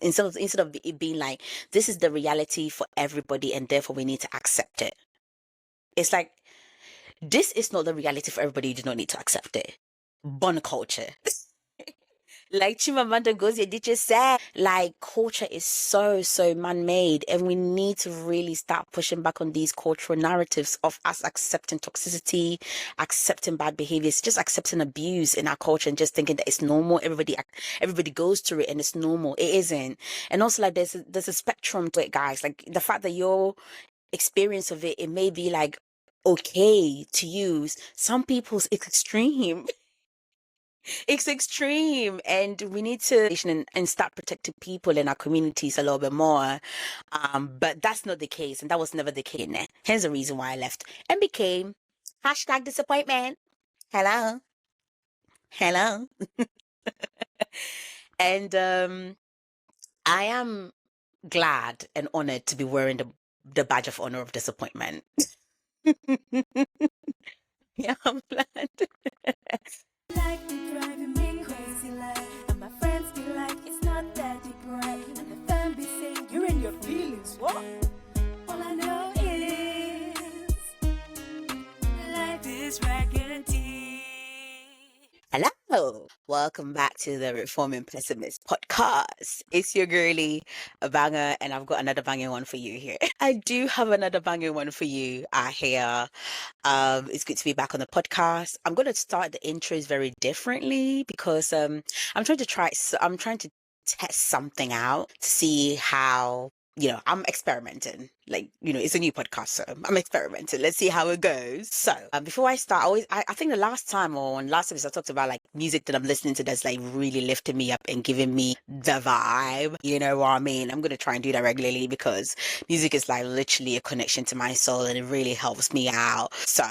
Instead of it being like, this is the reality for everybody and therefore we need to accept it. It's like, this is not the reality for everybody. You do not need to accept it. Bun culture. Like Chimamanda Ngozi Adichie said, like culture is so man-made, and we need to really start pushing back on these cultural narratives of us accepting toxicity, accepting bad behaviors, just accepting abuse in our culture, and just thinking that it's normal. Everybody goes through it, and it's normal. It isn't. And also, like there's a spectrum to it, guys. Like the fact that your experience of it may be like okay to use. Some people's it's extreme. It's extreme, and we need to and start protecting people in our communities a little bit more. But that's not the case, and that was never the case. Hence the reason why I left and became #disappointment. Hello, hello, and I am glad and honored to be wearing the badge of honor of disappointment. Yeah, I'm glad. Like me driving me crazy, like, and my friends be like, it's not that deep, right? And the fam be saying, you're in your feelings, what? All I know is life is raggedy. Hello, welcome back to the Reforming Pessimist podcast. It's your girly, Abanga, and I've got another banging one for you here. I do have another banging one for you here. It's good to be back on the podcast. I'm going to start the intros very differently because I'm trying to test something out to see how, I'm experimenting. Like, it's a new podcast, so I'm experimenting. Let's see how it goes. So, before I start, I think the last time or on last episode, I talked about like music that I'm listening to that's like really lifting me up and giving me the vibe. You know what I mean? I'm going to try and do that regularly because music is like literally a connection to my soul and it really helps me out. So,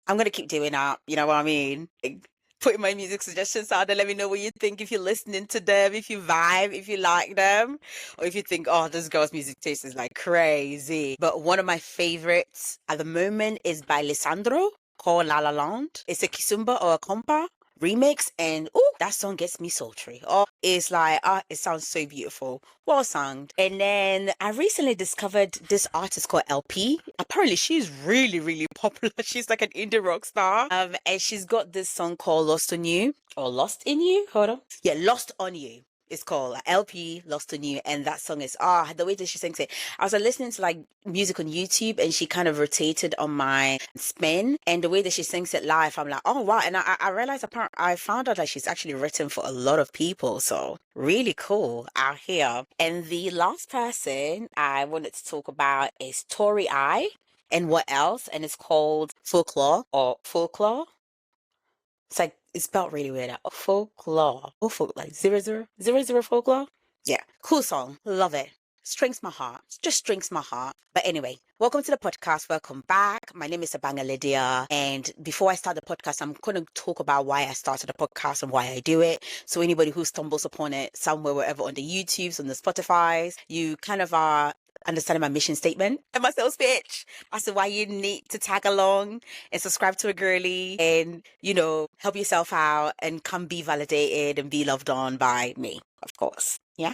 I'm going to keep doing that. You know what I mean? Like, putting my music suggestions out there. Let me know what you think, if you're listening to them, if you vibe, if you like them, or if you think, oh, this girl's music taste is like crazy. But one of my favorites at the moment is by Lisandro, called La La Land. It's a Kizomba or a compa remix, and that song gets me sultry. It's like, it sounds so beautiful. Well sung. And then I recently discovered this artist called LP. Apparently she's really popular. She's like an indie rock star. And she's got this song called Lost on You, or Lost in You. Hold on. Yeah, Lost on You. It's called LP, Lost on You, and that song is the way that she sings it. I was listening to like music on YouTube, and she kind of rotated on my spin, and the way that she sings it live, I'm like, oh wow! And I realized I found out that she's actually written for a lot of people, so really cool out here. And the last person I wanted to talk about is Tori I, and What Else, and it's called Folklore or Folklore. It's like, it's spelled really weird. Folklore. Like 0000 folklore. Yeah. Cool song. Love it. Strings my heart. Just strings my heart. But anyway, welcome to the podcast. Welcome back. My name is Abanga Lydia. And before I start the podcast, I'm going to talk about why I started the podcast and why I do it. So anybody who stumbles upon it somewhere, wherever, on the YouTubes, on the Spotifys, you kind of are understanding my mission statement and my sales pitch as to why you need to tag along and subscribe to a girly and, help yourself out and come be validated and be loved on by me, of course. Yeah.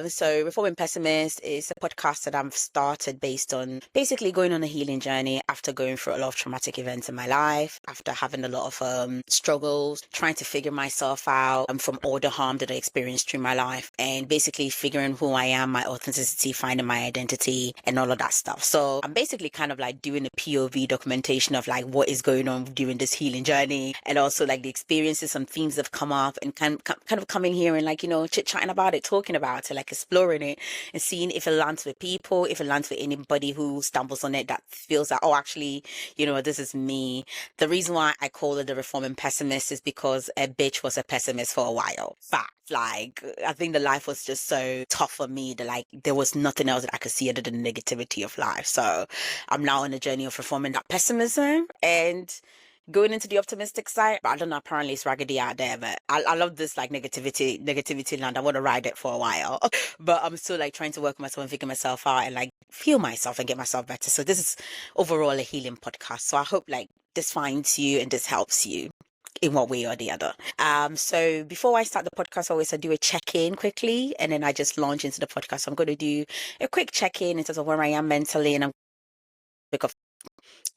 So Reforming Pessimist is a podcast that I've started based on basically going on a healing journey after going through a lot of traumatic events in my life, after having a lot of struggles, trying to figure myself out from all the harm that I experienced through my life, and basically figuring who I am, my authenticity, finding my identity, and all of that stuff. So I'm basically kind of like doing a POV documentation of like what is going on during this healing journey, and also like the experiences and themes that have come up, and kind of coming here and like, chit-chatting about it, talking about it, like exploring it and seeing if it lands with people, if it lands with anybody who stumbles on it that feels that, oh, actually, this is me. The reason why I call it the Reforming Pessimist is because a bitch was a pessimist for a while. Fact. Like, I think the life was just so tough for me that like there was nothing else that I could see other than the negativity of life. So I'm now on a journey of reforming that pessimism and going into the optimistic side. But I don't know, apparently it's raggedy out there, but I love this like negativity land. I want to ride it for a while. But I'm still like trying to work on myself and figure myself out and like feel myself and get myself better. So this is overall a healing podcast. So I hope like this finds you and this helps you. in one way or the other. So before I start the podcast, I do a check-in quickly, and then I just launch into the podcast. So I'm going to do a quick check-in in terms of where I am mentally, and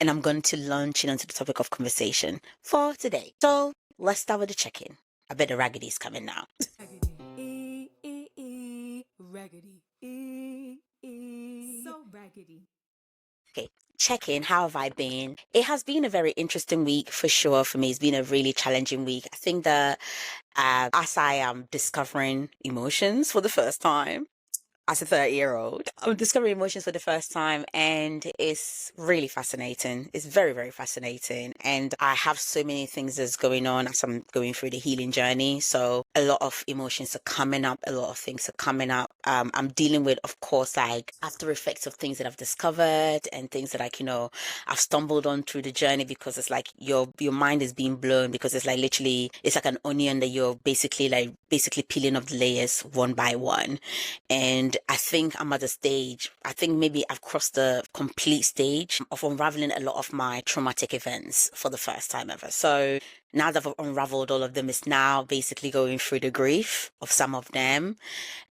I'm going to launch into the topic of conversation for today. So let's start with the check-in. I bet the raggedy's coming now. Raggedy. So raggedy. Okay, check in. How have I been? It has been a very interesting week for sure for me. It's been a really challenging week. I think that as I am discovering emotions for the first time, as a 30-year-old, I'm discovering emotions for the first time, and it's really fascinating. It's very, very fascinating. And I have so many things that's going on as I'm going through the healing journey. So a lot of emotions are coming up, a lot of things are coming up. I'm dealing with, of course, like after effects of things that I've discovered and things that I've stumbled on through the journey, because it's like your mind is being blown, because it's like literally, it's like an onion that you're basically peeling off the layers one by one. And I think I'm at a stage, I think maybe I've crossed the complete stage of unraveling a lot of my traumatic events for the first time ever. So now that I've unraveled all of them, it's now basically going through the grief of some of them.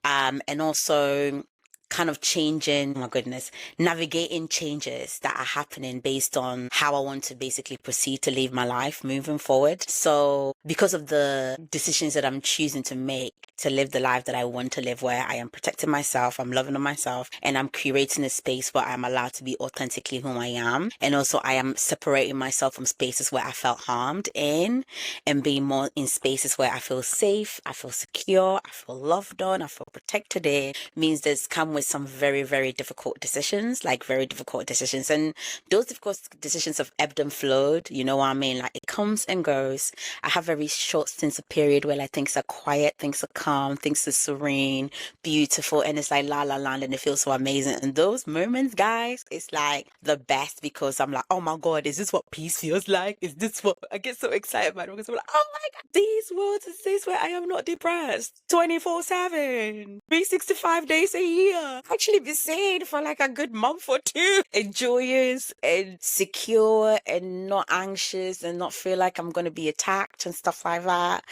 And also kind of changing, oh my goodness, navigating changes that are happening based on how I want to basically proceed to live my life moving forward. So because of the decisions that I'm choosing to make to live the life that I want to live, where I am protecting myself, I'm loving on myself, and I'm curating a space where I'm allowed to be authentically who I am. And also I am separating myself from spaces where I felt harmed in, and being more in spaces where I feel safe, I feel secure, I feel loved on, I feel protected in, means there's come with some very, very difficult decisions, like very difficult decisions. And those difficult decisions have ebbed and flowed, you know what I mean? Like it comes and goes. I have very short stints of period where like things are quiet, things are calm, things are serene, beautiful, and it's like la la land, and it feels so amazing. And those moments, guys, it's like the best, because I'm like, oh my God, is this what peace feels like? Is this what I get so excited about? Because I'm like, oh my God, these words is this where I am not depressed 24/7, 365 days a year. Actually be sane for like a good month or two, and joyous and secure and not anxious and not feel like I'm going to be attacked and stuff like that.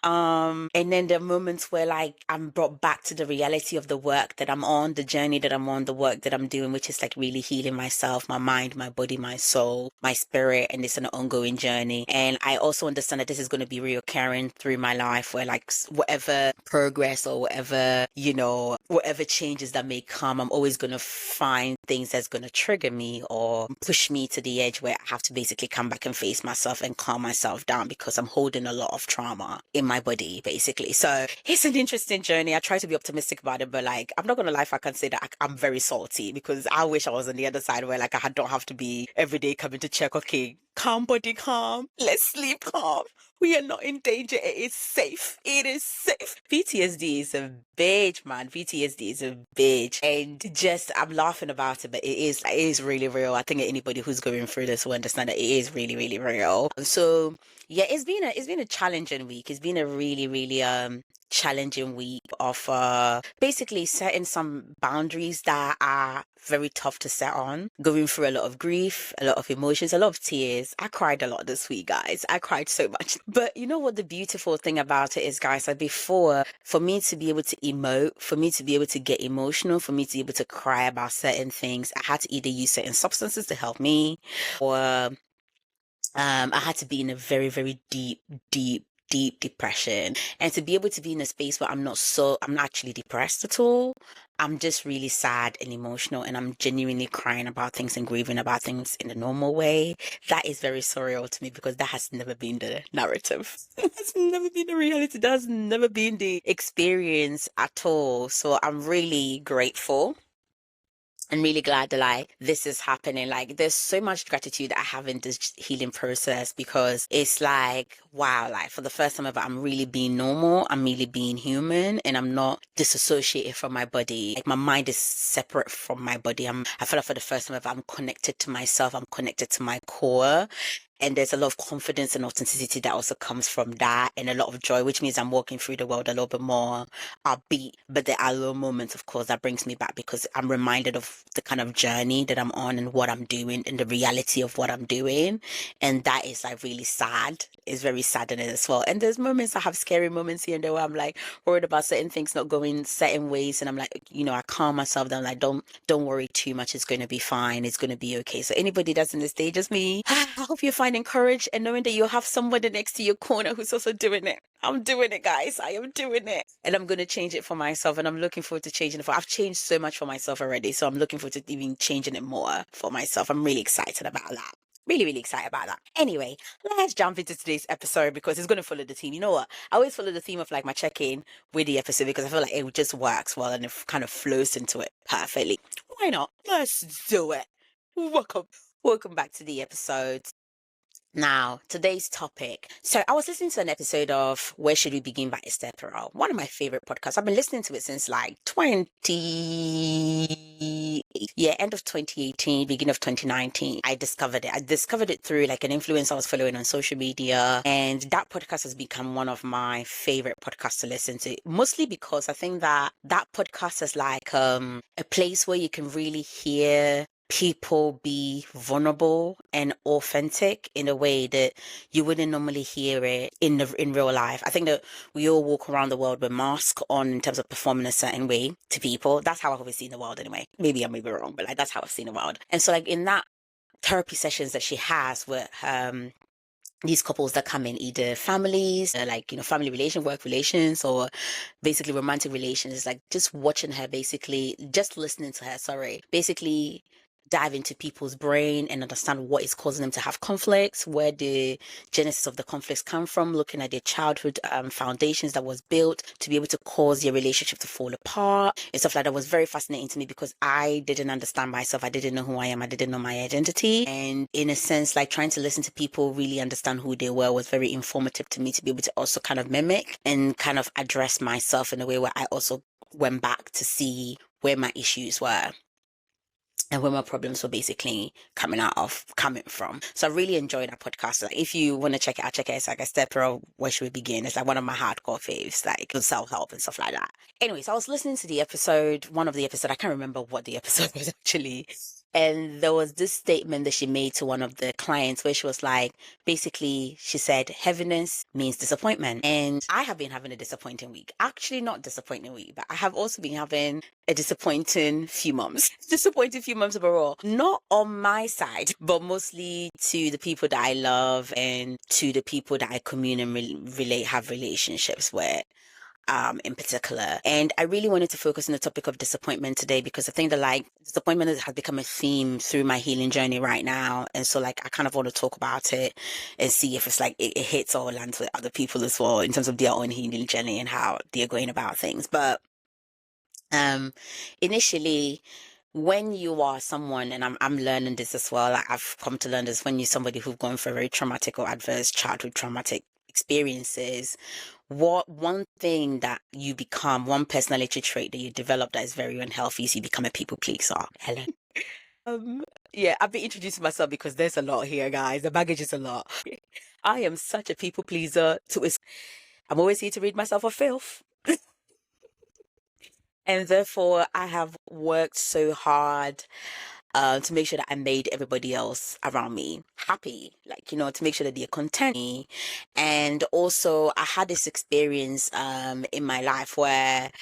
And then there are moments where like I'm brought back to the reality of the work that I'm on, the journey that I'm on, the work that I'm doing, which is like really healing myself, my mind, my body, my soul, my spirit, and it's an ongoing journey. And I also understand that this is going to be reoccurring through my life, where like whatever progress or whatever, whatever changes that may come, I'm always going to find things that's going to trigger me or push me to the edge where I have to basically come back and face myself and calm myself down, because I'm holding a lot of trauma in my body, basically. So it's an interesting journey. I try to be optimistic about it, but like, I'm not gonna lie if I can say that I'm very salty, because I wish I was on the other side where like don't have to be every day coming to check, okay, calm body, calm, let's sleep calm. We are not in danger. It is safe. It is safe. PTSD is a bitch, man. PTSD is a bitch. And just, I'm laughing about it, but it is really real. I think anybody who's going through this will understand that it is really, really real. So yeah, it's been a challenging week. It's been a really, really challenging week of basically setting some boundaries that are very tough to set on, going through a lot of grief, a lot of emotions, a lot of tears. I cried a lot this week, guys. I cried so much. But you know what the beautiful thing about it is, guys, like before, for me to be able to emote, for me to be able to get emotional, for me to be able to cry about certain things, I had to either use certain substances to help me, or I had to be in a very, very deep depression. And to be able to be in a space where I'm not actually depressed at all. I'm just really sad and emotional, and I'm genuinely crying about things and grieving about things in a normal way. That is very surreal to me, because that has never been the narrative. That's never been the reality. That has never been the experience at all. So I'm really grateful. I'm really glad that like this is happening. Like there's so much gratitude I have in this healing process, because it's like, wow, like for the first time ever, I'm really being normal. I'm really being human, and I'm not disassociated from my body. Like my mind is separate from my body. I feel like for the first time ever, I'm connected to myself. I'm connected to my core. And there's a lot of confidence and authenticity that also comes from that, and a lot of joy, which means I'm walking through the world a little bit more upbeat. But there are little moments, of course, that brings me back because I'm reminded of the kind of journey that I'm on and what I'm doing and the reality of what I'm doing. And that is like really sad. It's very saddening as well. And there's moments, I have scary moments here and there where I'm like worried about certain things not going certain ways. And I'm like, I calm myself down. Like, don't worry too much. It's going to be fine. It's going to be okay. So anybody that's in the stage, just me, I hope you're finding courage and knowing that you have somebody next to your corner who's also doing it. I'm doing it, guys. I am doing it. And I'm going to change it for myself. And I'm looking forward to changing it. I've changed so much for myself already. So I'm looking forward to even changing it more for myself. I'm really excited about that. Really, really excited about that. Anyway, let's jump into today's episode because it's going to follow the theme. You know what? I always follow the theme of like my check-in with the episode because I feel like it just works well and it kind of flows into it perfectly. Why not? Let's do it. Welcome back to the episode. Now, today's topic. So I was listening to an episode of Where Should We Begin by Esther Perel, one of my favorite podcasts. I've been listening to it since like end of 2018, beginning of 2019. I discovered it. I discovered it through like an influencer I was following on social media. And that podcast has become one of my favorite podcasts to listen to, mostly because I think that podcast is like a place where you can really hear people be vulnerable and authentic in a way that you wouldn't normally hear it in real life. I think that we all walk around the world with masks on in terms of performing a certain way to people. That's how I've always seen the world anyway. Maybe I may be wrong, but like that's how I've seen the world. And so like in that therapy sessions that she has with these couples that come in, either families, like, family relation, work relations, or basically romantic relations, like just watching her, basically just listening to her, basically dive into people's brain and understand what is causing them to have conflicts, where the genesis of the conflicts come from, looking at their childhood foundations that was built to be able to cause your relationship to fall apart and stuff like that was very fascinating to me because I didn't understand myself. I didn't know who I am. I didn't know my identity. And in a sense, like trying to listen to people really understand who they were was very informative to me to be able to also kind of mimic and kind of address myself in a way where I also went back to see where my issues were and where my problems were basically coming from. So I really enjoyed that podcast. Like if you want to check it out, check it out. It's like a step of Where Should We Begin? It's like one of my hardcore faves, like self-help and stuff like that. Anyways, I was listening to the episode, one of the episodes, I can't remember what the episode was actually. And there was this statement that she made to one of the clients where she was like, basically, she said, heaviness means disappointment. And I have been having a disappointing week. Actually, not disappointing week, but I have also been having a disappointing few months. Disappointing few months overall. Not on my side, but mostly to the people that I love and to the people that I commune and have relationships with. In particular. And I really wanted to focus on the topic of disappointment today because I think that like disappointment has become a theme through my healing journey right now. And so like I kind of want to talk about it and see if it's like it hits or lands with other people as well in terms of their own healing journey and how they're going about things. But initially, when you are someone, and I'm learning this as well, like I've come to learn this, when you're somebody who've gone through very traumatic or adverse childhood traumatic experiences, one thing that you become, one personality trait that you develop that is very unhealthy is you become a people pleaser. Helen. Yeah, I've been introducing myself because there's a lot here, guys. The baggage is a lot. I am such a people pleaser I'm always here to read myself a filth. And therefore, I have worked so hard to make sure that I made everybody else around me happy, like, to make sure that they're content. And also, I had this experience in my life where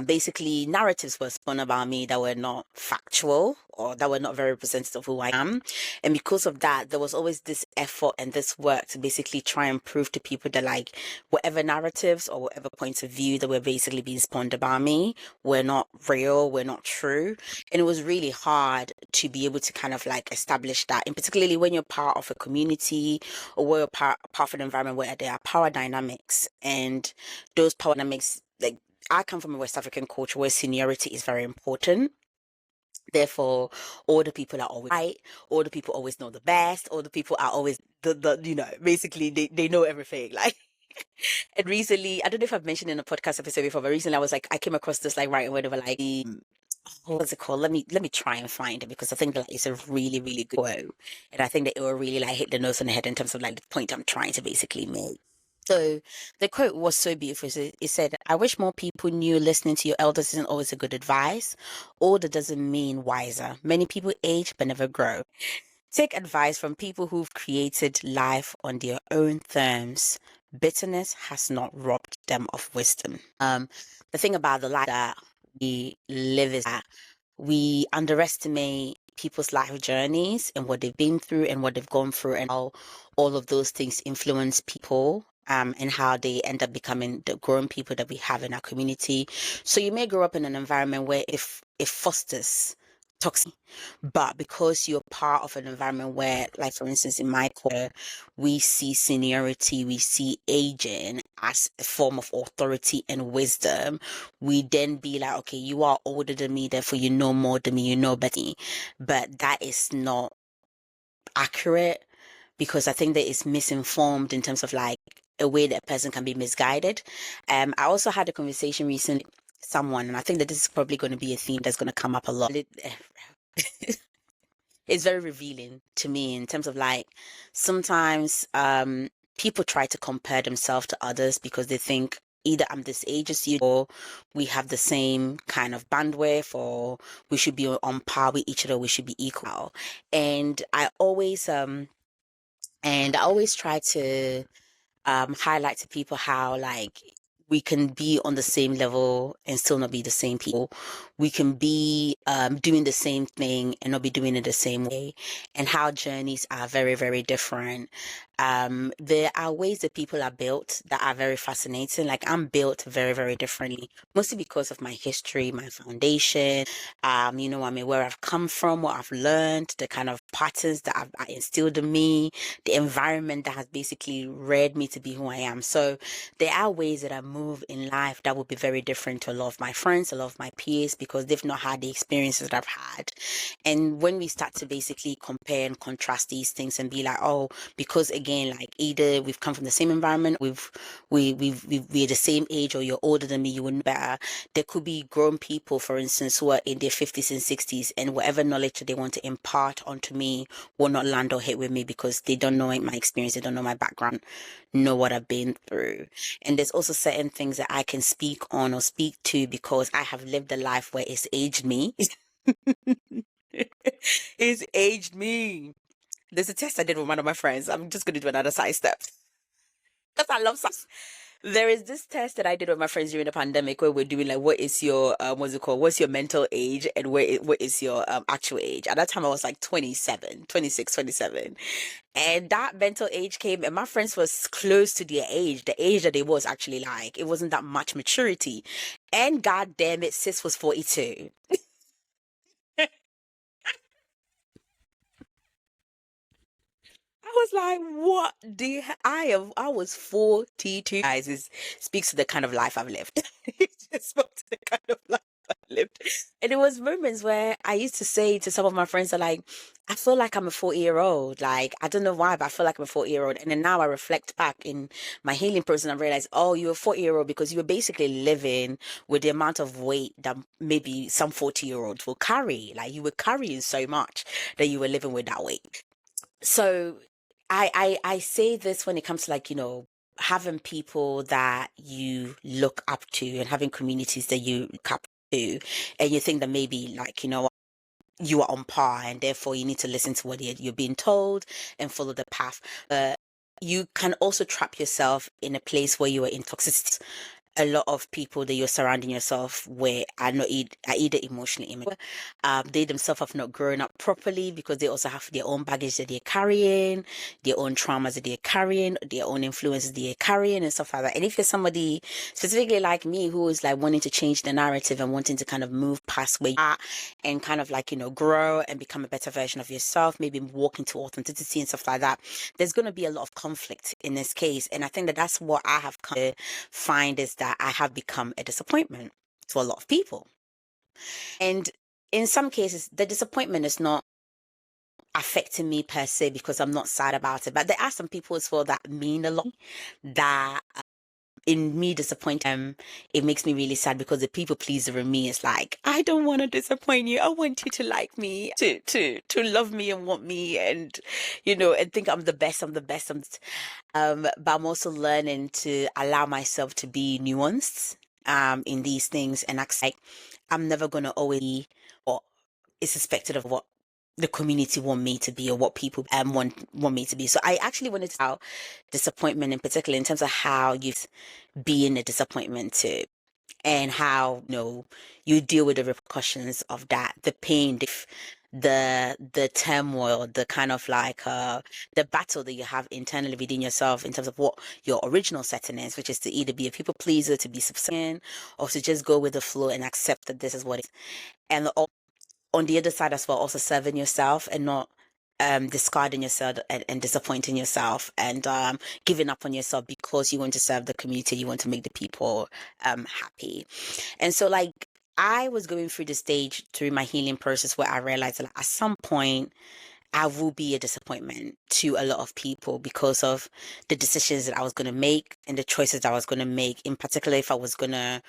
basically narratives were spun about me that were not factual or that were not very representative of who I am. And because of that, there was always this effort and this work to basically try and prove to people that like whatever narratives or whatever points of view that were basically being spun about me were not real, were not true. And it was really hard to be able to kind of like establish that. And particularly when you're part of a community or we're part of an environment where there are power dynamics, and those power dynamics, like, I come from a West African culture where seniority is very important. Therefore, all the people are always right. All the people always know the best. All the people are always basically they know everything. Like, and recently, I don't know if I've mentioned in a podcast episode before, but recently I came across this like writing word over like what is it called? Let me try and find it because I think that it's a really, really good quote. And I think that it will really like hit the nose on the head in terms of like the point I'm trying to basically make. So the quote was so beautiful. It said, I wish more people knew listening to your elders isn't always a good advice. Older doesn't mean wiser. Many people age but never grow. Take advice from people who've created life on their own terms. Bitterness has not robbed them of wisdom. The thing about the life that we live is that we underestimate people's life journeys and what they've been through and what they've gone through and how all of those things influence people and how they end up becoming the grown people that we have in our community. So you may grow up in an environment where if it fosters toxic, but because you're part of an environment where, like for instance, in my culture, we see seniority, we see aging as a form of authority and wisdom, we then be like, okay, you are older than me, therefore you know more than me, you know better. But that is not accurate because I think that it's misinformed in terms of like a way that a person can be misguided. I also had a conversation recently with someone, and I think that this is probably going to be a theme that's going to come up a lot. It's very revealing to me in terms of like sometimes people try to compare themselves to others because they think either I'm this age as you or we have the same kind of bandwidth or we should be on par with each other, we should be equal. And I always try to highlight to people how like we can be on the same level and still not be the same people. We can be doing the same thing and not be doing it the same way, and how journeys are very, very different. There are ways that people are built that are very fascinating. Like I'm built very, very differently, mostly because of my history, my foundation, I mean, where I've come from, what I've learned, the kind of patterns that I've instilled in me, the environment that has basically reared me to be who I am. So there are ways that I move in life that would be very different to a lot of my friends, a lot of my peers, because they've not had the experiences that I've had. And when we start to basically compare and contrast these things and be like, oh, because again, like either we've come from the same environment, we're the same age, or you're older than me, you would know better. There could be grown people, for instance, who are in their 50s and 60s, and whatever knowledge that they want to impart onto me will not land or hit with me because they don't know my experience, they don't know my background, know what I've been through. And there's also certain things that I can speak on or speak to because I have lived a life where it's aged me. It's aged me. There's a test I did with one of my friends. I'm just going to do another side step because I love science. There is this test that I did with my friends during the pandemic where we're doing like, what is your, what's it called? What's your mental age and what is your actual age? At that time, I was like 27, 26, 27. And that mental age came and my friends was close to their age, the age that they was actually like, it wasn't that much maturity. And God damn it, sis was 42. I was like, what I was 42. Guys, it speaks to the kind of life I've lived. It just spoke to the kind of life I've lived. And it was moments where I used to say to some of my friends, are like, I feel like I'm a 40-year-old. Like, I don't know why, but I feel like I'm a 40-year-old. And then now I reflect back in my healing process and I realize, oh, you're a 40-year-old because you were basically living with the amount of weight that maybe some 40-year-olds will carry. Like you were carrying so much that you were living with that weight. So I say this when it comes to like, having people that you look up to and having communities that you look up to and you think that maybe like, you are on par and therefore you need to listen to what you're being told and follow the path. But you can also trap yourself in a place where you are in toxicity. A lot of people that you're surrounding yourself with are not are either emotionally immature, they themselves have not grown up properly because they also have their own baggage that they're carrying, their own traumas that they're carrying, their own influences they're carrying and stuff like that. And if you're somebody specifically like me who is like wanting to change the narrative and wanting to kind of move past where you are and kind of like, grow and become a better version of yourself, maybe walk into authenticity and stuff like that, there's going to be a lot of conflict in this case. And I think that that's what I have come to find is that I have become a disappointment to a lot of people. And in some cases, the disappointment is not affecting me per se because I'm not sad about it. But there are some people as well that mean a lot that in me disappointing, it makes me really sad because the people pleaser in me is like, I don't want to disappoint you. I want you to like me, to love me and want me, and and think I'm the best. I'm the best. But I'm also learning to allow myself to be nuanced in these things and accept, like, I'm never gonna always be what is expected of what the community want me to be or what people want me to be. So I actually wanted to talk about disappointment in particular in terms of how you be in a disappointment too, and how you deal with the repercussions of that, the pain, the turmoil, the kind of like the battle that you have internally within yourself in terms of what your original setting is, which is to either be a people pleaser, to be subservient, or to just go with the flow and accept that this is what it is. And on the other side as well, also serving yourself and not discarding yourself and disappointing yourself and giving up on yourself because you want to serve the community, you want to make the people happy. And so, like, I was going through the stage through my healing process where I realized that at some point I will be a disappointment to a lot of people because of the decisions that I was going to make and the choices that I was going to make, in particular if I was going to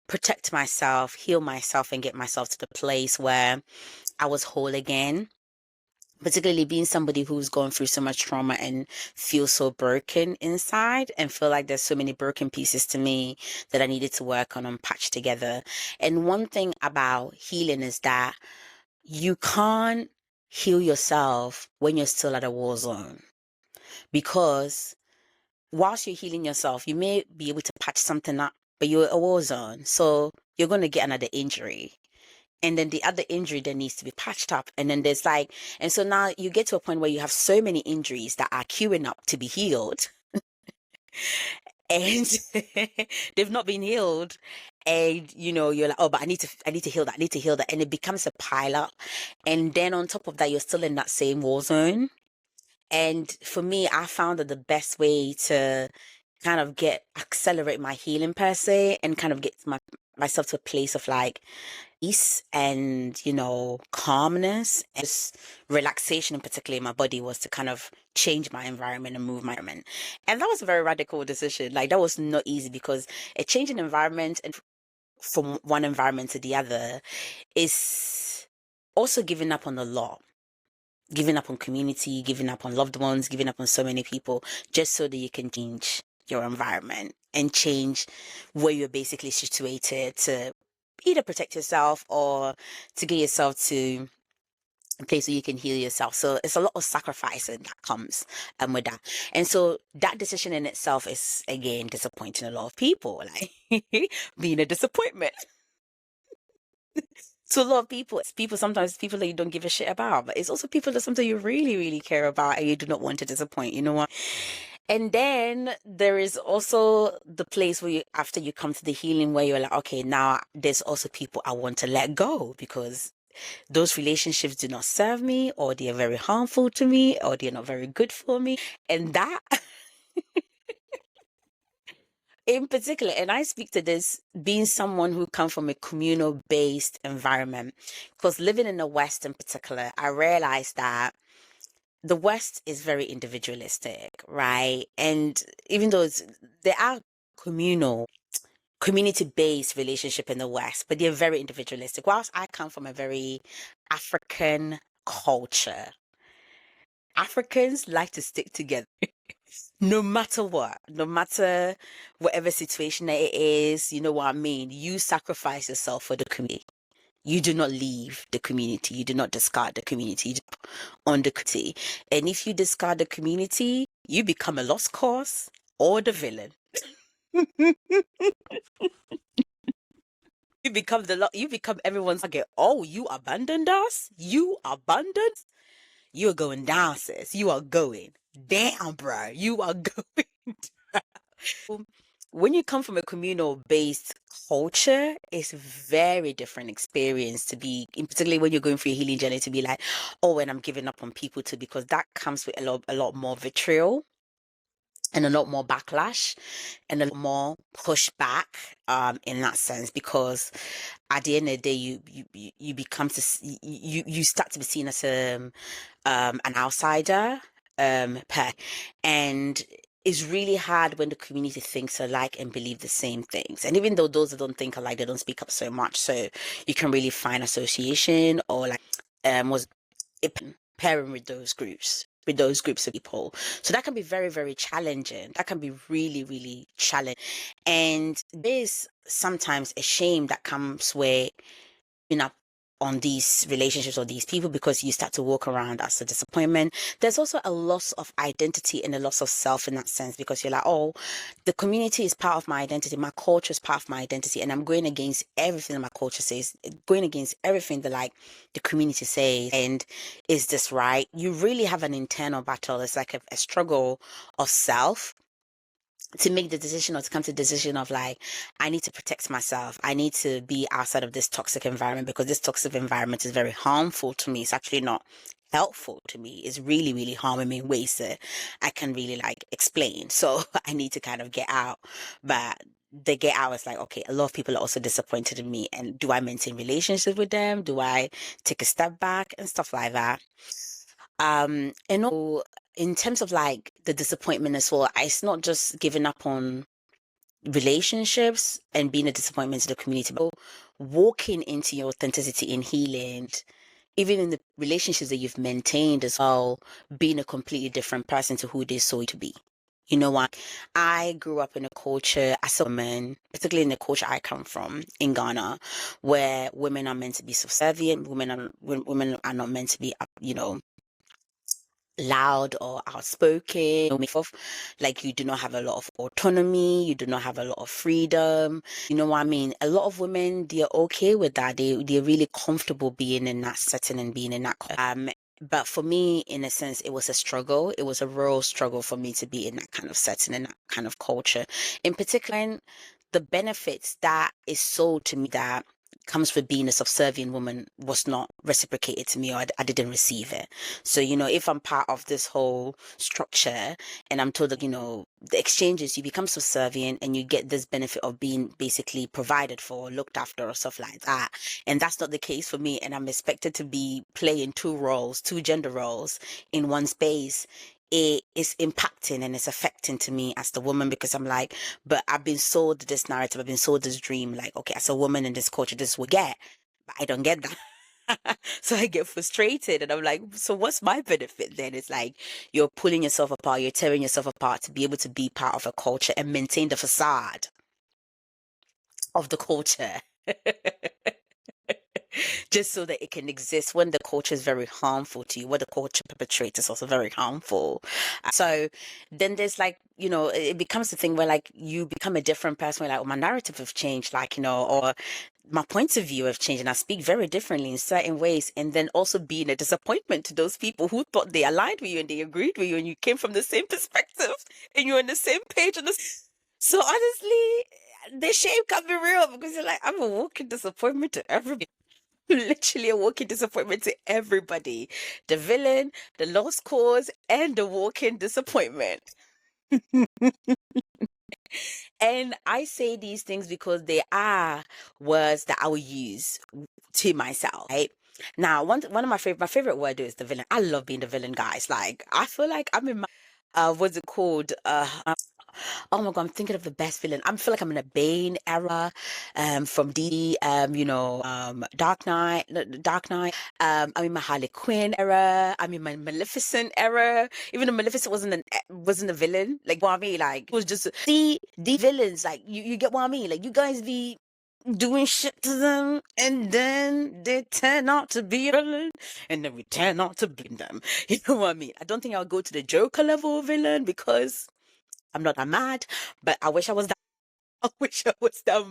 protect myself, heal myself, and get myself to the place where I was whole again. Particularly being somebody who's gone through so much trauma and feels so broken inside and feel like there's so many broken pieces to me that I needed to work on and patch together. And one thing about healing is that you can't heal yourself when you're still at a war zone, because whilst you're healing yourself, you may be able to patch something up, but you're at a war zone. So you're going to get another injury. And then the other injury that needs to be patched up. And then there's like, and so now you get to a point where you have so many injuries that are queuing up to be healed. And they've not been healed. And you're like, oh, but I need to heal that. I need to heal that. And it becomes a pile up. And then on top of that, you're still in that same war zone. And for me, I found that the best way to kind of accelerate my healing per se and kind of get myself to a place of like peace and calmness and just relaxation, in particular in my body, was to kind of change my environment and move my environment. And that was a very radical decision. Like, that was not easy because a change in environment and from one environment to the other is also giving up on the law, giving up on community, giving up on loved ones, giving up on so many people, just so that you can change your environment and change where you're basically situated to either protect yourself or to get yourself to a place where you can heal yourself. So it's a lot of sacrificing that comes with that. And so that decision in itself is, again, disappointing a lot of people, like being a disappointment. So a lot of people, it's sometimes people that you don't give a shit about, but it's also people that sometimes you really, really care about and you do not want to disappoint, you know what? And then there is also the place where after you come to the healing, where you're like, okay, now there's also people I want to let go because those relationships do not serve me, or they're very harmful to me, or they're not very good for me. And that in particular, and I speak to this being someone who comes from a communal based environment, because living in the West in particular, I realized that the West is very individualistic, right? And even though there are community based relationship in the West, but they're very individualistic. Whilst I come from a very African culture, Africans like to stick together no matter what, no matter whatever situation it is. You know what I mean? You sacrifice yourself for the community. You do not leave the community. You do not discard the community. You on the community. And if you discard the community, you become a lost cause or the villain. You become everyone's target. Oh, you abandoned us? You abandoned? You're going down, sis. You are going down, bro. You are going down. When you come from a communal based culture, it's a very different experience to be, in particularly when you're going through a healing journey, to be like, oh, and I'm giving up on people too, because that comes with a lot more vitriol and a lot more backlash and a lot more pushback in that sense, because at the end of the day you become you start to be seen as an outsider and it's really hard when the community thinks alike and believe the same things. And even though those that don't think alike, they don't speak up so much. So you can really find association or like was pairing with those groups of people. So that can be very, very challenging. That can be really, really challenging. And there's sometimes a shame that comes where up on these relationships or these people because you start to walk around as a disappointment. There's also a loss of identity and a loss of self in that sense because you're like, oh, the community is part of my identity, my culture is part of my identity, and I'm going against everything that my culture says, going against everything that like the community says. And is this right? You really have an internal battle. It's like a struggle of self to make the decision or to come to the decision of like, I need to protect myself. I need to be outside of this toxic environment because this toxic environment is very harmful to me. It's actually not helpful to me. It's really, really harming me in ways that I can really like explain. So I need to kind of get out. But the get out is like, okay, a lot of people are also disappointed in me. And do I maintain relationships with them? Do I take a step back and stuff like that? And also in terms of like the disappointment as well, it's not just giving up on relationships and being a disappointment to the community, but walking into your authenticity in healing, even in the relationships that you've maintained as well, being a completely different person to who they saw you to be. You know what? I grew up in a culture as a woman, particularly in the culture I come from in Ghana, where women are meant to be subservient, women are not meant to be, loud or outspoken, like you do not have a lot of autonomy, you do not have a lot of freedom. You know what I mean? A lot of women, they're okay with that. They're really comfortable being in that setting and being in that. But for me, in a sense, it was a struggle. It was a real struggle for me to be in that kind of setting and that kind of culture. In particular, the benefits that is sold to me that comes with being a subservient woman was not reciprocated to me, or I didn't receive it. So, if I'm part of this whole structure and I'm told that, the exchanges, you become subservient and you get this benefit of being basically provided for, looked after, or stuff like that. And that's not the case for me. And I'm expected to be playing two gender roles in one space. It is impacting and it's affecting to me as the woman because I'm like, but I've been sold this narrative, I've been sold this dream, like, okay, as a woman in this culture, this is what we get, but I don't get that. So I get frustrated and I'm like, so what's my benefit then? It's like you're pulling yourself apart, you're tearing yourself apart to be able to be part of a culture and maintain the facade of the culture. Just so that it can exist when the culture is very harmful to you, what the culture perpetrates is also very harmful. So then there's like, it becomes the thing where like you become a different person where like, oh, my narrative have changed, like, or my points of view have changed and I speak very differently in certain ways. And then also being a disappointment to those people who thought they aligned with you and they agreed with you and you came from the same perspective and you're on the same page. So honestly, the shame can be real because you're like, I'm a walking disappointment to everybody. Literally a walking disappointment to everybody. The villain, the lost cause, and the walking disappointment. And I say these things because they are words that I will use to myself, right? Now, one of my favorite word is the villain. I love being the villain, guys. Like, I feel like I'm in my what's it called? Oh my God, I'm thinking of the best villain. I feel like I'm in a Bane era, from Dark Knight, Dark Knight. I'm in my Harley Quinn era. I'm in my Maleficent era. Even though Maleficent wasn't a villain, like what I mean, like it was just the villains. Like you get what I mean. Like you guys be doing shit to them, and then they turn out to be a villain, and then we turn out to blame them. You know what I mean? I don't think I'll go to the Joker level villain because I'm not that mad, but I wish I was that. I wish I was that.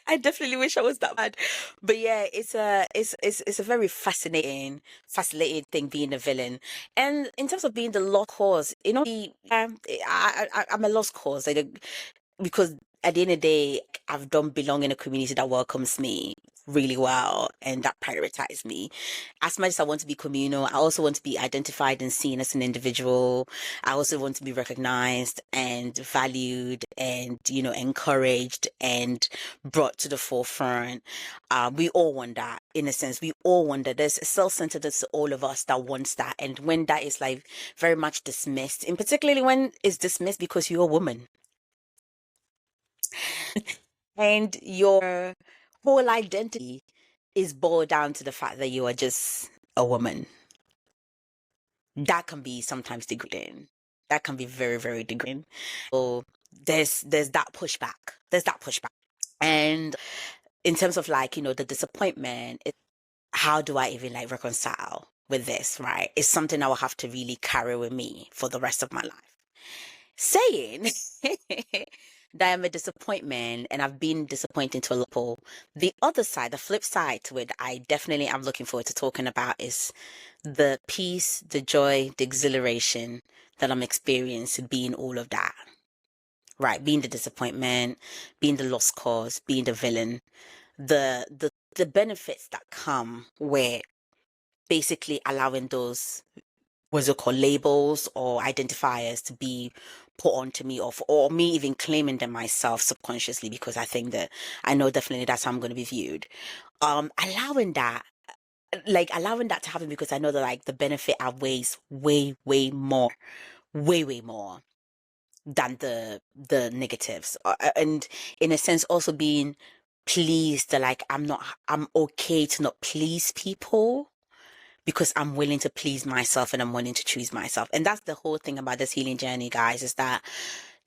I definitely wish I was that mad. But yeah, it's a very fascinating thing being a villain. And in terms of being the lost cause, I'm a lost cause. Because at the end of the day, I've done belong in a community that welcomes me. really well, and that prioritized me. As much as I want to be communal, I also want to be identified and seen as an individual. I also want to be recognized and valued and, encouraged and brought to the forefront. We all want that, in a sense. We all want that. There's self-centeredness to all of us that wants that. And when that is like very much dismissed, and particularly when it's dismissed because you're a woman and your whole identity is boiled down to the fact that you are just a woman, that can be sometimes degrading. That can be very, very degrading. So there's that pushback. There's that pushback. And in terms of like, the disappointment, how do I even like reconcile with this, right? It's something I will have to really carry with me for the rest of my life. Saying that I'm a disappointment and I've been disappointing to a lot of people. The other side, the flip side to it, I definitely am looking forward to talking about is the peace, the joy, the exhilaration that I'm experiencing being all of that. Right, being the disappointment, being the lost cause, being the villain, the benefits that come with basically allowing those what's it called, labels or identifiers to be put onto me, or me even claiming them myself subconsciously, because I know definitely that's how I'm going to be viewed. Allowing that, allowing that to happen, because I know that like the benefit outweighs way more than the negatives. And in a sense also being pleased that like I'm okay to not please people, because I'm willing to please myself and I'm willing to choose myself. And that's the whole thing about this healing journey, guys, is that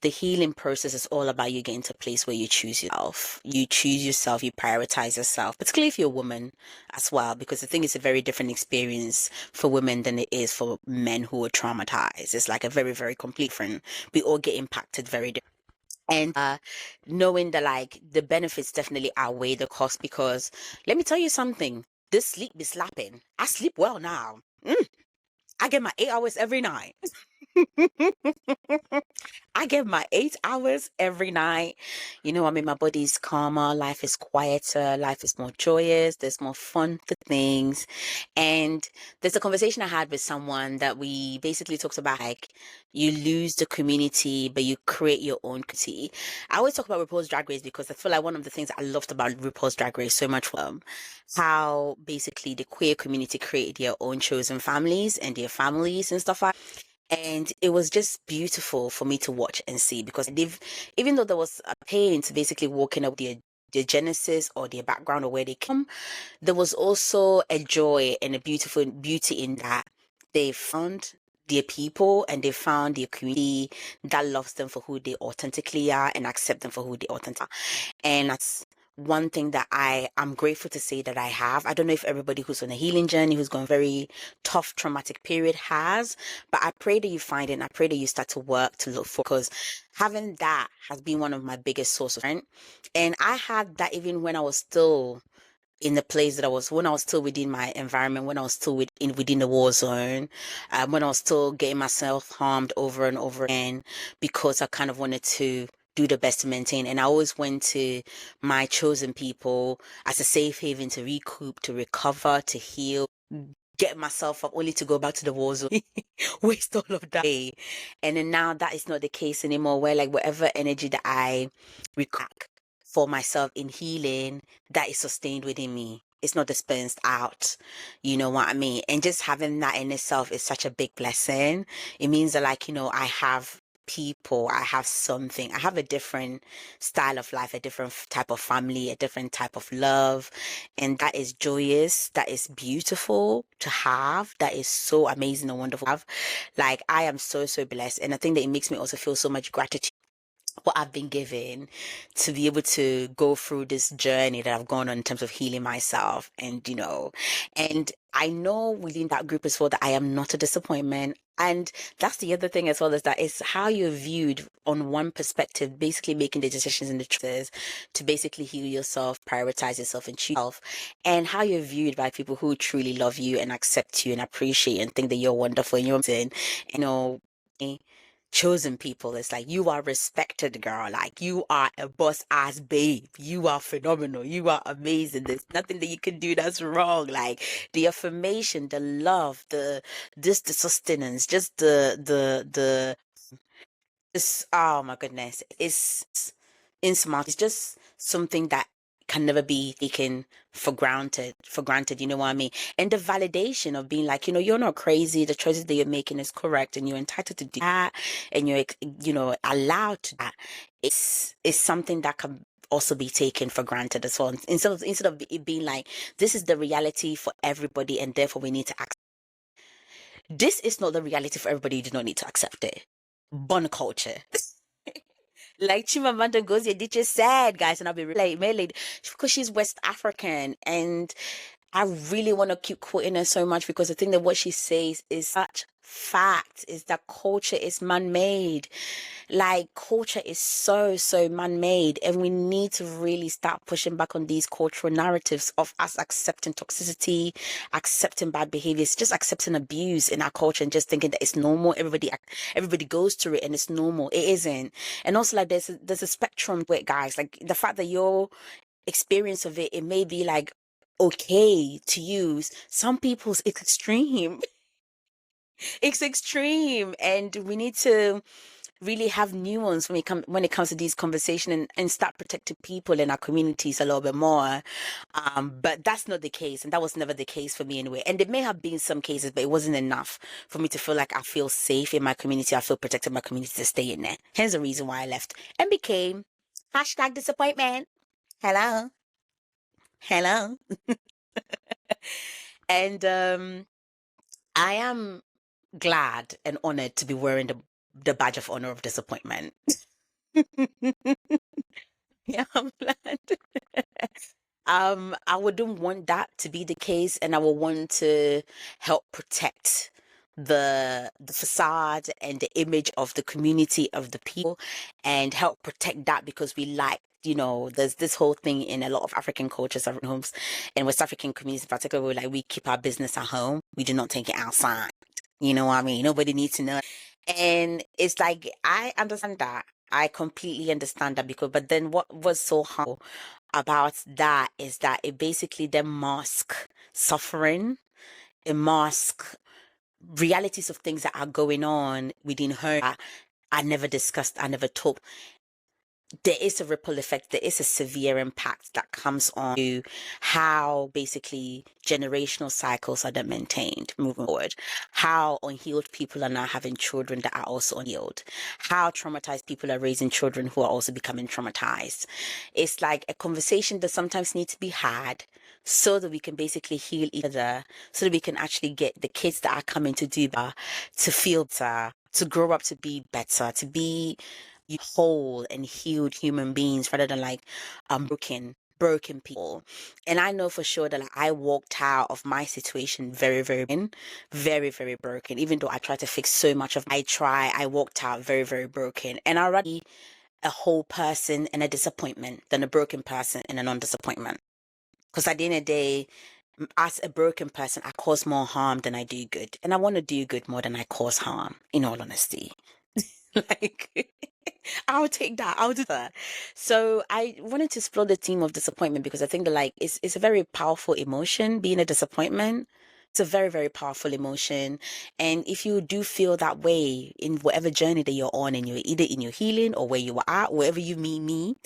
the healing process is all about you getting to a place where you choose yourself. You choose yourself, you prioritize yourself, particularly if you're a woman as well, because I think it's a very different experience for women than it is for men who are traumatized. It's like a very, very complete different. We all get impacted very differently. And knowing that like the benefits definitely outweigh the cost, because let me tell you something, this sleep be slapping. I sleep well now. I get my 8 hours every night. I get my 8 hours every night. I mean, my body's calmer, life is quieter, life is more joyous, there's more fun for things. And there's a conversation I had with someone that we basically talked about like you lose the community, but you create your own community. I always talk about RuPaul's Drag Race because I feel like one of the things I loved about RuPaul's Drag Race so much was how basically the queer community created their own chosen families and their families and stuff like that. And it was just beautiful for me to watch and see, because even though there was a pain to basically walking up their genesis or their background or where they come, there was also a joy and a beautiful beauty in that they found their people and they found their community that loves them for who they authentically are and accept them for who they authentically are. And that's one thing that I'm grateful to say that I have. I don't know if everybody who's on a healing journey, who's gone very tough, traumatic period has, but I pray that you find it and I pray that you start to work to look for, because having that has been one of my biggest sources of strength. And I had that even when I was still in the place that I was, when I was still within my environment, when I was still within the war zone, when I was still getting myself harmed over and over again, because I kind of wanted to do the best to maintain. And I always went to my chosen people as a safe haven to recoup, to recover, to heal, get myself up only to go back to the war zone, waste all of that day. And then now that is not the case anymore, where like whatever energy that I recoup for myself in healing, that is sustained within me. It's not dispensed out. You know what I mean? And just having that in itself is such a big blessing. It means that like, I have people, I have something, I have a different style of life, a different type of family, a different type of love. And that is joyous, that is beautiful to have, that is so amazing and wonderful to have. Like, I am so, so blessed. And I think that it makes me also feel so much gratitude what I've been given to be able to go through this journey that I've gone on in terms of healing myself. And I know within that group as well that I am not a disappointment. And that's the other thing as well, is that it's how you're viewed on one perspective, basically making the decisions and the choices to basically heal yourself, prioritize yourself and choose yourself, and how you're viewed by people who truly love you and accept you and appreciate and think that you're wonderful and you're amazing. chosen people. It's like, you are respected, girl. Like, you are a boss ass babe. You are phenomenal. You are amazing. There's nothing that you can do that's wrong. Like, the affirmation, the love, the sustenance, just this, oh my goodness, it's insmart. It's just something that can never be taken for granted, you know what I mean? And the validation of being like, you're not crazy, the choices that you're making is correct, and you're entitled to do that, and you're, allowed to do that. It's something that can also be taken for granted as well. Instead of it being like, this is the reality for everybody, and therefore we need to accept. This is not the reality for everybody. You do not need to accept it. Bun culture. Like Chimamanda Ngozi Adichie said, guys, and I'll be like, because she's West African, and I really want to keep quoting her so much, because I think that what she says is such fact, is that culture is man-made. Like, culture is so man-made, and we need to really start pushing back on these cultural narratives of us accepting toxicity, accepting bad behaviors, just accepting abuse in our culture, and just thinking that it's normal. Everybody goes through it and it's normal. It isn't. And also, like, there's a spectrum to it, guys. Like, the fact that your experience of it may be like okay to use. Some people's it's extreme. It's extreme, and we need to really have nuance when it comes to these conversations, and start protecting people in our communities a little bit more. But that's not the case, and that was never the case for me anyway. And there may have been some cases, but it wasn't enough for me to feel like I feel safe in my community. I feel protected in my community to stay in there. Hence the reason why I left and became #disappointment. Hello. And I am glad and honored to be wearing the badge of honor of disappointment. Yeah, I'm glad. I wouldn't want that to be the case, and I would want to help protect the facade and the image of the community, of the people, and help protect that, because we like, there's this whole thing in a lot of African cultures, African homes, and West African communities in particular, where like we keep our business at home. We do not take it outside. You know what I mean? Nobody needs to know. And it's like, I understand that. I completely understand that, but then what was so harmful about that is that it basically then masks suffering, it masks realities of things that are going on within her. I never discussed, I never talked. There is a ripple effect, there is a severe impact that comes on to how basically generational cycles are then maintained moving forward, how unhealed people are now having children that are also unhealed, how traumatized people are raising children who are also becoming traumatized. It's like a conversation that sometimes needs to be had, so that we can basically heal each other, so that we can actually get the kids that are coming to do better, to feel better, to grow up to be better, to be whole and healed human beings, rather than like broken people. And I know for sure that like, I walked out of my situation very broken. Even though I tried to fix so much of I walked out very broken. And I'd rather be a whole person and a disappointment than a broken person and a non-disappointment. Because at the end of the day, as a broken person, I cause more harm than I do good. And I want to do good more than I cause harm, in all honesty. Like, I'll take that. I'll do that. So I wanted to explore the theme of disappointment, because I think that like it's a very powerful emotion, being a disappointment. It's a very powerful emotion. And if you do feel that way in whatever journey that you're on, and you're either in your healing or where you are at, wherever you meet me,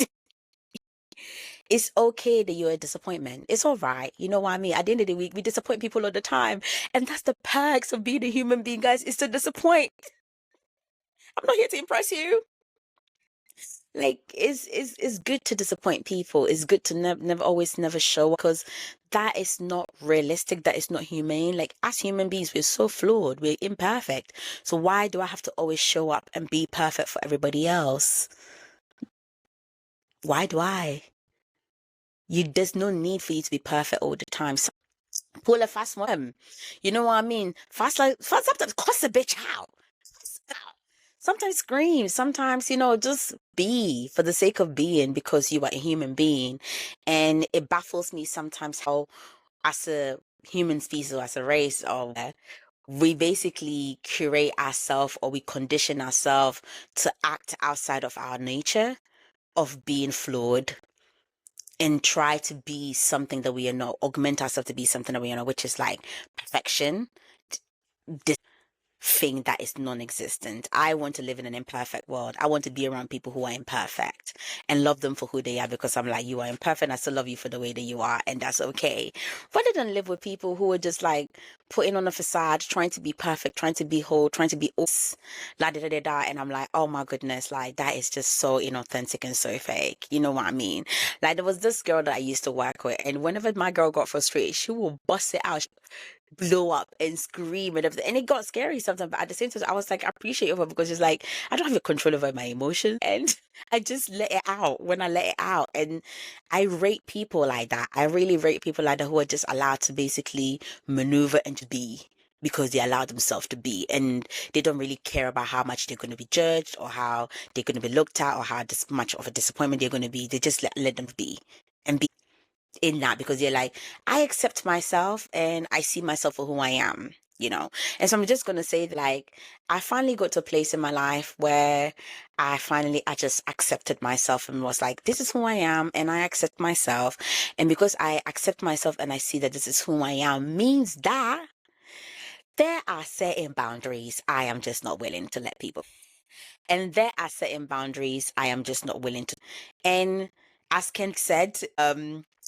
it's okay that you're a disappointment. It's all right. You know what I mean? At the end of the week, we disappoint people all the time. And that's the perks of being a human being, guys, is to disappoint. I'm not here to impress you. Like, it's good to disappoint people. It's good to never show up, because that is not realistic. That is not humane. Like, as human beings, we're so flawed. We're imperfect. So why do I have to always show up and be perfect for everybody else? Why do I? There's no need for you to be perfect all the time. So pull a fast one. You know what I mean? Fast sometimes cuss a bitch out. Sometimes scream, sometimes, just be for the sake of being, because you are a human being. And it baffles me sometimes how, as a human species or as a race, or we basically curate ourselves or we condition ourselves to act outside of our nature of being flawed and try to be something that we are not, augment ourselves to be something that we are not, which is like perfection, this thing that is non-existent. I want to live in an imperfect world. I want to be around people who are imperfect and love them for who they are, because I'm like, you are imperfect. I still love you for the way that you are, and that's okay. Rather than live with people who are just like putting on a facade, trying to be perfect, trying to be whole, trying to be all la da da da da. And I'm like, oh my goodness, like that is just so inauthentic and so fake. You know what I mean? Like there was this girl that I used to work with, and whenever my girl got frustrated, she will bust it out, blow up and scream and everything. And it got scary sometimes. But at the same time, I was like, I appreciate her because it's like, I don't have a control over my emotions. And I just let it out when I let it out. And I rate people like that. I really rate people like that who are just allowed to basically maneuver and to be, because they allow themselves to be, and they don't really care about how much they're going to be judged or how they're going to be looked at or how much of a disappointment they're going to be. They just let them be and be in that, because they're like, I accept myself and I see myself for who I am, you know. And so I'm just gonna say that, like, I finally got to a place in my life where I just accepted myself and was like, this is who I am and I accept myself. And because I accept myself and I see that this is who I am, means that there are certain boundaries I am just not willing to let people. And there are certain boundaries I am just not willing to. And as Ken said,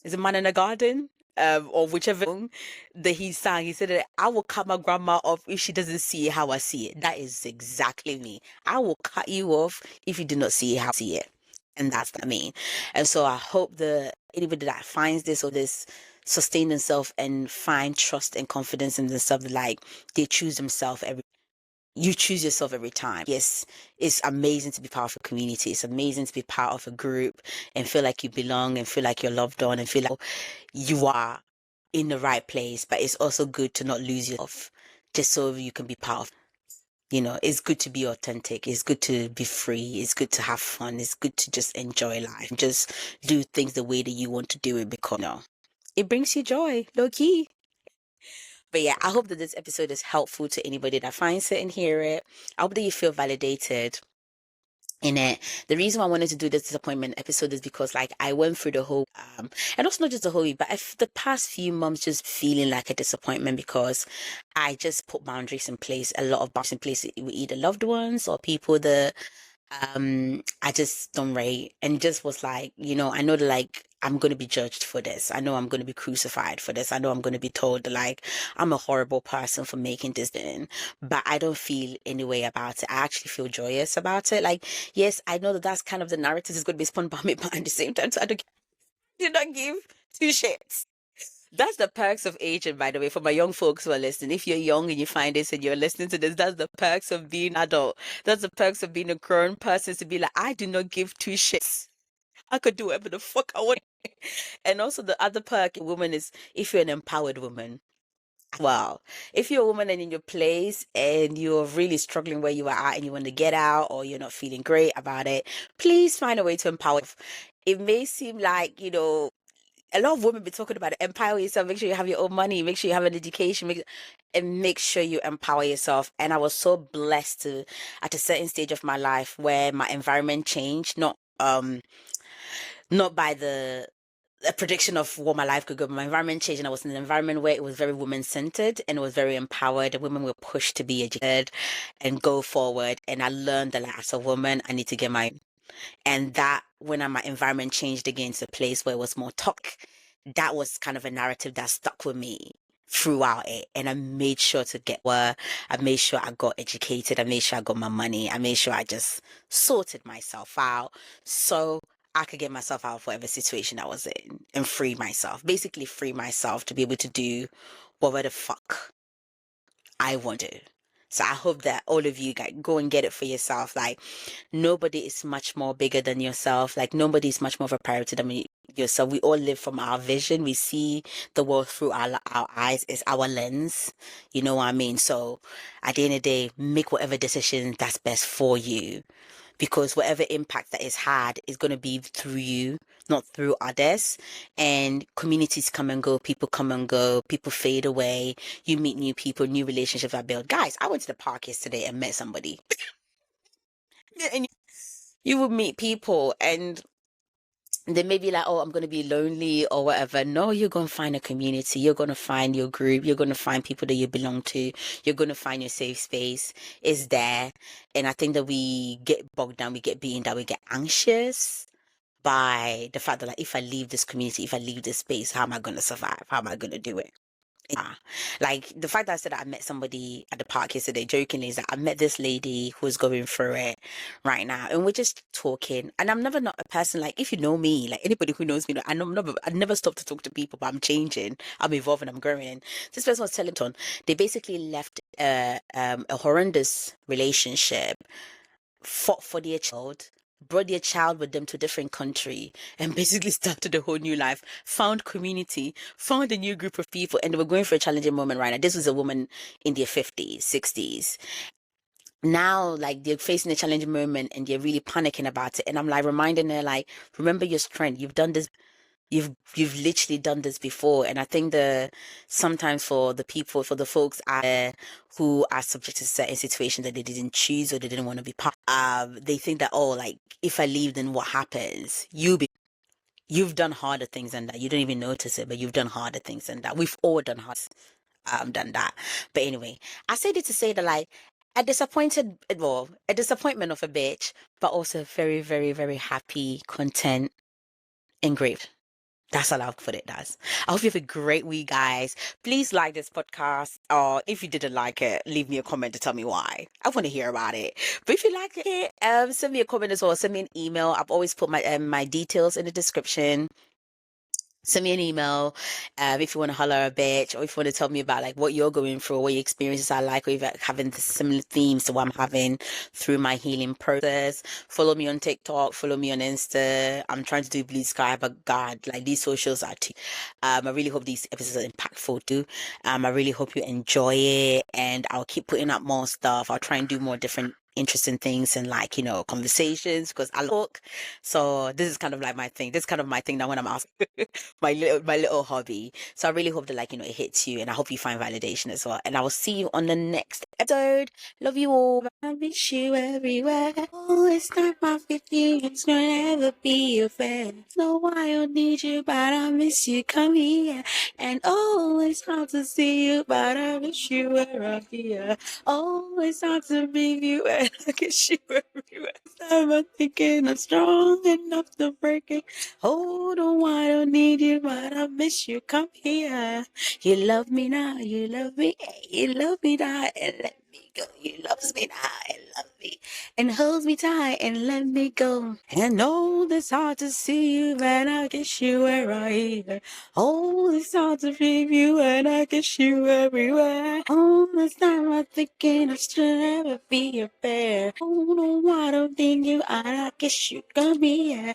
is a man in a garden, or whichever song that he sang, he said that I will cut my grandma off if she doesn't see it how I see it. That is exactly me. I will cut you off if you do not see it how I see it. And that's what I mean. And so I hope that anybody that finds this or this sustain themselves and find trust and confidence in themselves, like they choose themselves every, you choose yourself every time. Yes, it's amazing to be part of a community. It's amazing to be part of a group and feel like you belong and feel like you're loved on and feel like you are in the right place. But it's also good to not lose yourself just so you can be part of. You know, it's good to be authentic. It's good to be free. It's good to have fun. It's good to just enjoy life. Just do things the way that you want to do it, because, you know, it brings you joy, low key. But yeah, I hope that this episode is helpful to anybody that finds it and hear it. I hope that you feel validated in it. The reason why I wanted to do this disappointment episode is because, like, I went through the whole and also not just the whole week, but the past few months just feeling like a disappointment because I just put boundaries in place, a lot of boundaries in place with either loved ones or people that I just don't rate, and just was like, you know, I know that, like, I'm going to be judged for this. I know I'm going to be crucified for this. I know I'm going to be told that, like, I'm a horrible person for making this thing, but I don't feel any way about it. I actually feel joyous about it. Like, yes, I know that that's kind of the narrative is going to be spun by me, but at the same time, so I don't, do not give two shits. That's the perks of aging, by the way, for my young folks who are listening. If you're young and you find this and you're listening to this, that's the perks of being adult. That's the perks of being a grown person, to be like, I do not give two shits. I could do whatever the fuck I want. And also the other perk in woman is if you're an empowered woman. Well, if you're a woman and in your place and you're really struggling where you are at and you want to get out or you're not feeling great about it, please find a way to empower. It may seem like, you know, a lot of women be talking about it. Empower yourself. Make sure you have your own money. Make sure you have an education. And make sure you empower yourself. And I was so blessed to, at a certain stage of my life, where my environment changed. Not by the a prediction of what my life could go, but my environment changed, and I was in an environment where it was very woman centered and it was very empowered. And women were pushed to be educated and go forward. And I learned that, like, as a woman, I need to get my, and that when my environment changed again to a place where it was more toxic, that was kind of a narrative that stuck with me throughout it. And I made sure to get where I made sure I got educated. I made sure I got my money. I made sure I just sorted myself out so I could get myself out of whatever situation I was in and free myself. Basically free myself to be able to do whatever the fuck I wanted. So I hope that all of you guys go and get it for yourself. Like, nobody is much more bigger than yourself. Like, nobody is much more of a priority than yourself. We all live from our vision. We see the world through our eyes. It's our lens. You know what I mean? So at the end of the day, make whatever decision that's best for you. because whatever impact that is had is going to be through you, not through others. And communities come and go, people come and go, people fade away, you meet new people, new relationships are built. Guys, I went to the park yesterday and met somebody. And you would meet people and they may be like, oh, I'm going to be lonely or whatever. No, you're going to find a community. You're going to find your group. You're going to find people that you belong to. You're going to find your safe space. It's there. And I think that we get bogged down, we get beaten down, we get anxious by the fact that, like, if I leave this community, if I leave this space, how am I going to survive? How am I going to do it? Yeah. Like the fact that I said that I met somebody at the park yesterday, jokingly, is that I met this lady who's going through it right now, and we're just talking. And I'm never not a person, like, if you know me, like anybody who knows me, I never stop to talk to people, but I'm changing, I'm evolving, I'm growing. This person was telling me they basically left a horrendous relationship, fought for their child, brought their child with them to a different country, and basically started a whole new life, found community, found a new group of people, and they were going for a challenging moment right now. This was a woman in their 50s, 60s. Now, like, they're facing a challenging moment and they're really panicking about it. And I'm like reminding her, like, remember your strength. You've done this. You've literally done this before. And I think sometimes for the people, for the folks out there who are subject to certain situations that they didn't choose or they didn't want to be part, they think that, oh, like, if I leave, then what happens? You've done harder things than that. You don't even notice it, but you've done harder things than that. We've all done that. But anyway, I said it to say that, like, a disappointment of a bitch, but also very, very, very happy, content, and great. That's all I'll put it as. I hope you have a great week, guys. Please like this podcast, or if you didn't like it, leave me a comment to tell me why. I want to hear about it. But if you like it, send me a comment as well. Send me an email. I've always put my details in the description. Send me an email if you want to holler a bitch, or if you want to tell me about, like, what you're going through, what your experiences are like, or if you're having the similar themes to what I'm having through my healing process. Follow me on TikTok, follow me on Insta. I'm trying to do Blue Sky, but God, like, these socials are too. I really hope these episodes are impactful too. I really hope you enjoy it, and I'll keep putting up more stuff. I'll try and do more different interesting things and, like, conversations, because I talk. So this is kind of like my thing. This is kind of my thing now when I'm asking. my little hobby. So I really hope that, like, it hits you, and I hope you find validation as well. And I will see you on the next episode. Love you all. I miss you everywhere. Oh, it's not my with you. It's gonna ever be a fair. No, I don't need you, but I miss you. Come here. And oh, it's hard to see you, but I miss you where I'm here. Oh, it's hard to be you, and I miss you everywhere. I'm thinking I'm strong enough to break it. Hold on, I don't need you, but I miss you. Come here. You love me now, you love me. You love me now and let me go. You loves me now and love me and holds me tight and let me go. And oh, it's hard to see you, but I guess you where I hear. Oh, it's hard to feel you, and I guess you everywhere. Oh, this time I'm thinking I should never be a bear. Oh, no, I don't think you, I guess you got me, yeah.